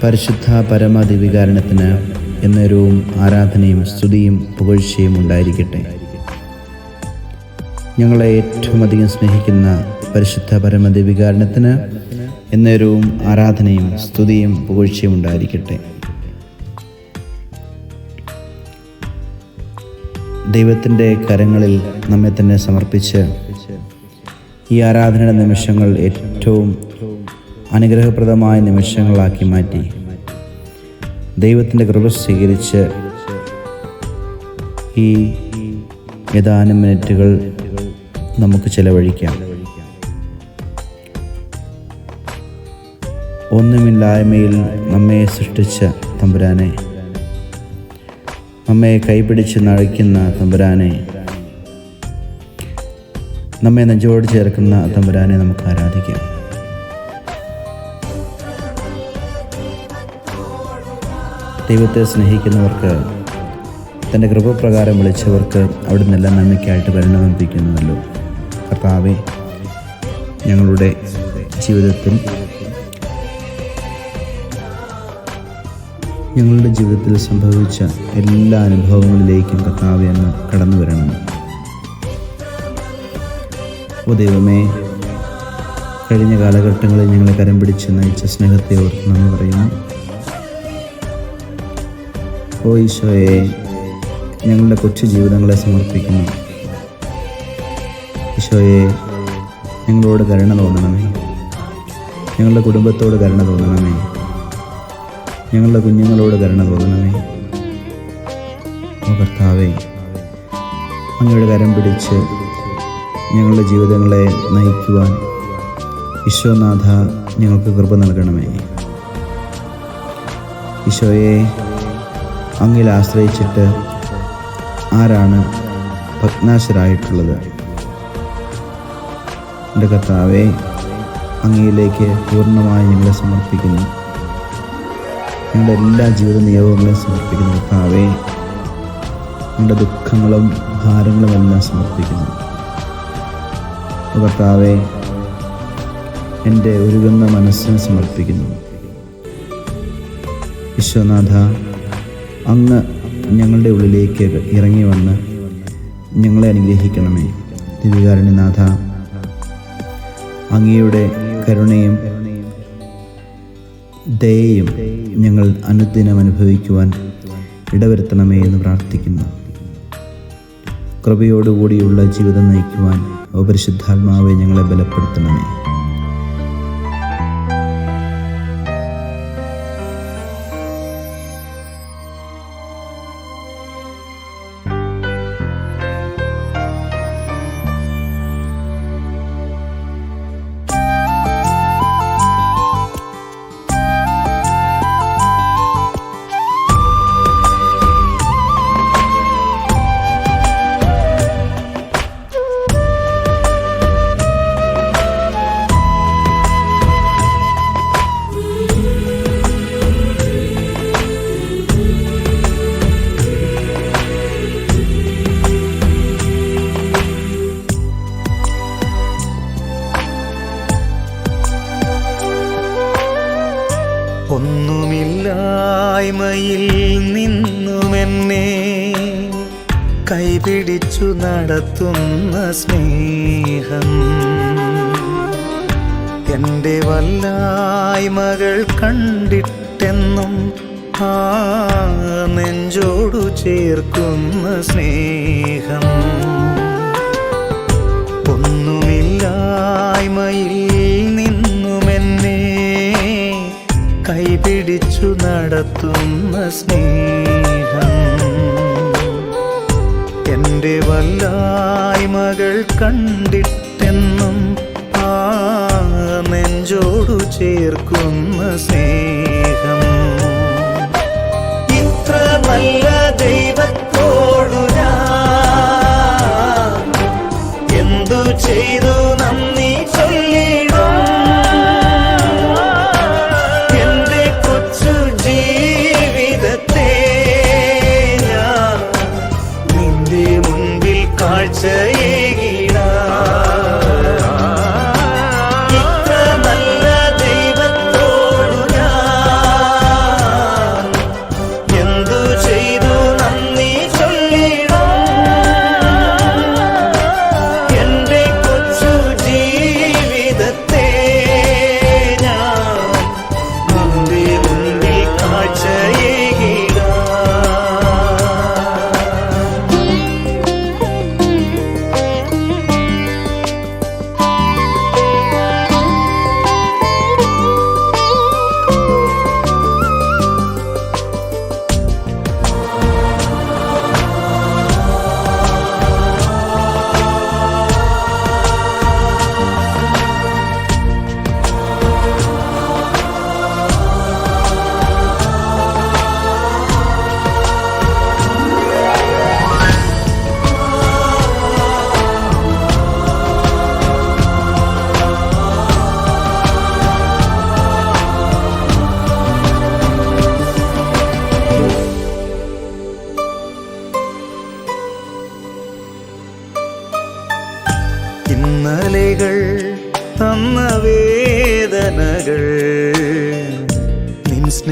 പരിശുദ്ധ പരമദിവ്യകാരുണ്യത്തിന് എന്നേരവും ആരാധനയും സ്തുതിയും പുകഴ്ചയും ഉണ്ടായിരിക്കട്ടെ. ഞങ്ങളെ ഏറ്റവും അധികം സ്നേഹിക്കുന്ന പരിശുദ്ധ പരമദിവ്യകാരുണ്യത്തിന് എന്നേരവും ആരാധനയും സ്തുതിയും പുകഴ്ചയും ഉണ്ടായിരിക്കട്ടെ. ദൈവത്തിൻ്റെ കരങ്ങളിൽ നമ്മെ തന്നെ സമർപ്പിച്ച് ഈ ആരാധനയുടെ നിമിഷങ്ങൾ ഏറ്റവും അനുഗ്രഹപ്രദമായ നിമിഷങ്ങളാക്കി മാറ്റി ദൈവത്തിൻ്റെ കൃപ സ്വീകരിച്ച് ഈ ഏതാനും മിനിറ്റുകൾ നമുക്ക് ചെലവഴിക്കാം. ഒന്നുമില്ലായ്മയിൽ നമ്മെ സൃഷ്ടിച്ച തമ്പുരാനെ, നമ്മെ കൈപിടിച്ച് നയിക്കുന്ന തമ്പുരാനെ, നമ്മെ നെഞ്ചോട് ചേർക്കുന്ന തമ്പുരാനെ നമുക്ക് ആരാധിക്കാം. ദൈവത്തെ സ്നേഹിക്കുന്നവർക്ക്, തൻ്റെ കൃപപ്രകാരം വിളിച്ചവർക്ക് അവിടുന്ന് എല്ലാം നന്മയ്ക്കായിട്ട് പരിണമിപ്പിക്കുന്നുവല്ലോ. കർത്താവേ, ഞങ്ങളുടെ ജീവിതത്തിൽ സംഭവിച്ച എല്ലാ അനുഭവങ്ങളിലേക്കും കർത്താവേ അങ്ങ് കടന്നു വരണം. ഓ ദൈവമേ, കഴിഞ്ഞ കാലഘട്ടങ്ങളിൽ ഞങ്ങളെ കരം പിടിച്ച് നയിച്ച സ്നേഹത്തെ ഓർത്ത് നന്ദി പറയുന്നു. ഓ ഈശോയെ, ഞങ്ങളുടെ കൊച്ചു ജീവിതങ്ങളെ സമർപ്പിക്കുന്നു. ഈശോയെ, ഞങ്ങളോട് കരുണ തോന്നണമേ. ഞങ്ങളുടെ കുടുംബത്തോട് കരുണ തോന്നണമേ. ഞങ്ങളുടെ കുഞ്ഞുങ്ങളോട് കരുണ തോന്നണമേ. ഓ കർത്താവേ, അങ്ങയുടെ കരം പിടിച്ച് ഞങ്ങളുടെ ജീവിതങ്ങളെ നയിക്കുവാൻ ഈശോനാഥ ഞങ്ങൾക്ക് കൃപ നൽകണമേ. ഈശോയെ, അങ്ങിൽ ആശ്രയിച്ചിട്ട് ആരാണ് ഭഗ്നാശരായിട്ടുള്ളത്? എൻ്റെ കർത്താവേ, അങ്ങയിലേക്ക് പൂർണ്ണമായി ഞങ്ങളെ സമർപ്പിക്കുന്നു. ഞങ്ങളുടെ എല്ലാ ജീവിത നിയോഗങ്ങളെയും സമർപ്പിക്കുന്നു. കർത്താവേ, ഞങ്ങളുടെ ദുഃഖങ്ങളും ഭാരങ്ങളും എല്ലാം സമർപ്പിക്കുന്നു. കർത്താവേ, എൻ്റെ ഉരുകുന്ന മനസ്സിനെ സമർപ്പിക്കുന്നു. ഈശോനാഥ, അങ്ങ് ഞങ്ങളുടെ ഉള്ളിലേക്ക് ഇറങ്ങി വന്ന് ഞങ്ങളെ അനുഗ്രഹിക്കണമേ. ദിവ്യകാരുണ്യനാഥ, അങ്ങയുടെ കരുണയും ദയയും ഞങ്ങൾ അനുദിനം അനുഭവിക്കുവാൻ ഇടവരുത്തണമേ എന്ന് പ്രാർത്ഥിക്കുന്നു. കൃപയോടുകൂടിയുള്ള ജീവിതം നയിക്കുവാൻ പരിശുദ്ധാത്മാവെ ഞങ്ങളെ ബലപ്പെടുത്തണമേ. ഒന്നുമില്ലായ്മയിൽ നിന്നുമെന്നെ കൈപിടിച്ചു നടത്തുന്ന സ്നേഹം, എൻ്റെ വല്ലായ്മകൾ കണ്ടിട്ടെന്നും ആ നെഞ്ചോടു ചേർക്കുന്ന സ്നേഹം, ഒന്നുമില്ലായ്മയിൽ നിന്നുമെന്നെ കൈപിടിച്ചു നടത്തുന്ന സ്നേഹം, എൻ്റെ വല്ലായ്മകൾ കണ്ടിട്ടെന്നും ആ നെഞ്ചോടു ചേർക്കുന്ന സ്നേഹം. ഇത്ര നല്ല ദൈവത്തോടു ഞാൻ എന്തു ചെയ്തു നന്ദി ചൊല്ലിടും? എൻ്റെ കൊച്ചു ജീവിതത്തെ ഞാൻ നിന്റെ മുൻപിൽ കാഴ്ചയേകിടാം. ഇത്ര നല്ല ദൈവത്തോടു ഞാൻ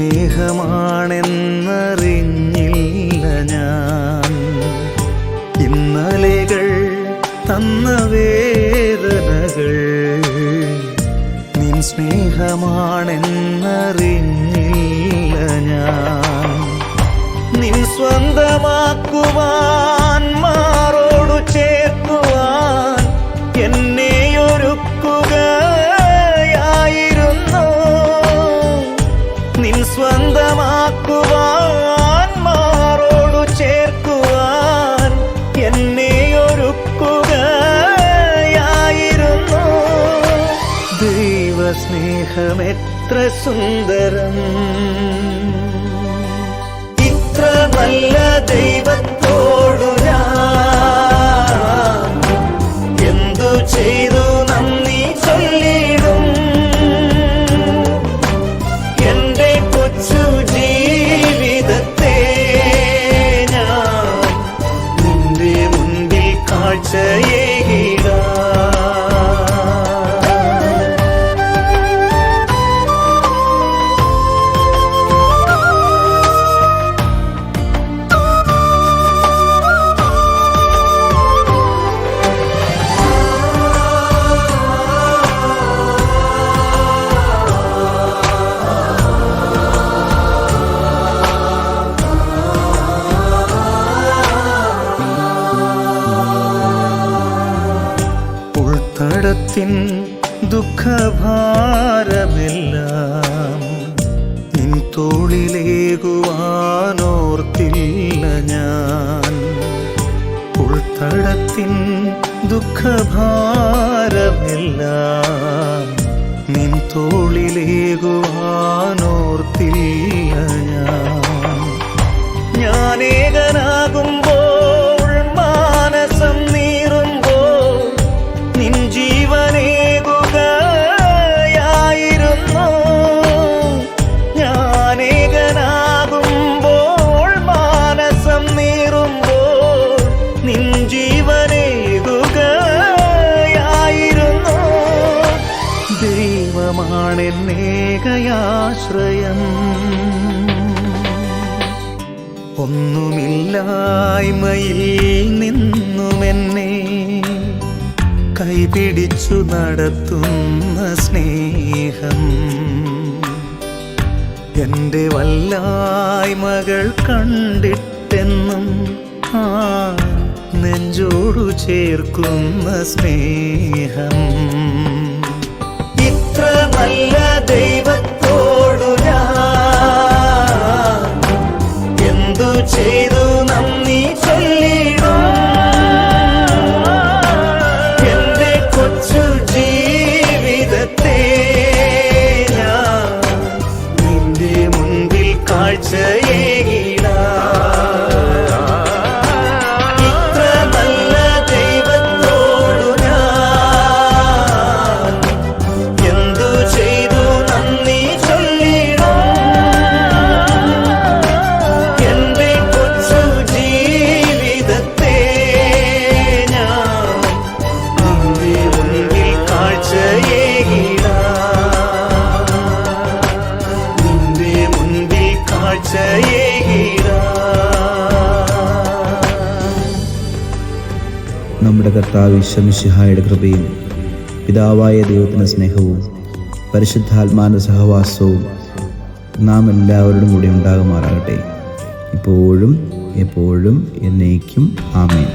സ്നേഹമാണെന്നറിഞ്ഞില്ല ഞാൻ. ഇന്നലെകൾ തന്ന വേദനകൾ നിൻ സ്നേഹമാണെന്നറിഞ്ഞില്ല ഞാൻ. നിൻ സ്വന്തമാക്കുവാൻ മാറോടു ചേർക്കുവാൻ എന്നെ ഒരുക്കുകയായിരുന്നു. നിൻ സ്വന്തമാക്കുവാൻ മാറോടു ചേർക്കുവാൻ എന്നെ ഒരുക്കുകയായിരുന്നു. ദൈവസ്നേഹമെത്ര സുന്ദരം, ഇത്ര നല്ല ദൈവത്തോടു ഞാൻ എന്തു ചെയ്തു നന്ദി ചൊല്ലിടും. എന്റെ കൊച്ചു ജീവിതത്തെ ഞാൻ നിന്റെ മുൻപിൽ കാഴ്ചയേകിടാം. ഉൾത്തടത്തിൻ ദുഃഖഭാരമെല്ലാം നിൻ തോളിലേകുവാനോർത്തില്ല ഞാൻ. ഉൾത്തടത്തിൻ ദുഃഖഭാരമെല്ലാം നിൻ തോളിലേകുവാനോർത്തില്ല ഞാൻ. ഞാനേകനാകുമ്പോൾ മാനസം നീറുമ്പോൾ നിൻ ജീവനേകുകയായിരുന്നു. ഞാനേകനാകുമ്പോൾ മാനസം നീറുമ്പോൾ നിൻ ജീവനേകുകയായിരുന്നു. ദൈവമാണെന്നേകയാശ്രയം, ഒന്നുമില്ലായ്മയിൽ നിന്നുമെന്നെ കൈപിടിച്ചു നടത്തുന്ന സ്നേഹം. എൻ്റെ വല്ലായ്മകൾ കണ്ടിട്ടെന്നും ആ നെഞ്ചോടു ചേർക്കുന്ന സ്നേഹം. ഇത്ര നല്ല ദൈവത്തോടു ഞാൻ എന്തു ചെയ്തു നന്ദി ചൊല്ലിടും. ഇത്ര നല്ല ദൈവത്തോടു ഞാൻ എന്തു ചെയ്തു നന്ദി ചൊല്ലിടും. എന്റെ കൊച്ചു ജീവിതത്തെ ഞാൻ നിന്റെ മുൻപിൽ നമ്മുടെ കർത്താവ് ഈശോ മിശിഹായുടെ കൃപയും പിതാവായ ദൈവത്തിൻ്റെ സ്നേഹവും പരിശുദ്ധാത്മാവിൻ്റെ സഹവാസവും നാം എല്ലാവരോടും കൂടി ഉണ്ടാകുമാറാകട്ടെ, ഇപ്പോഴും എപ്പോഴും എന്നേക്കും. ആമേൻ.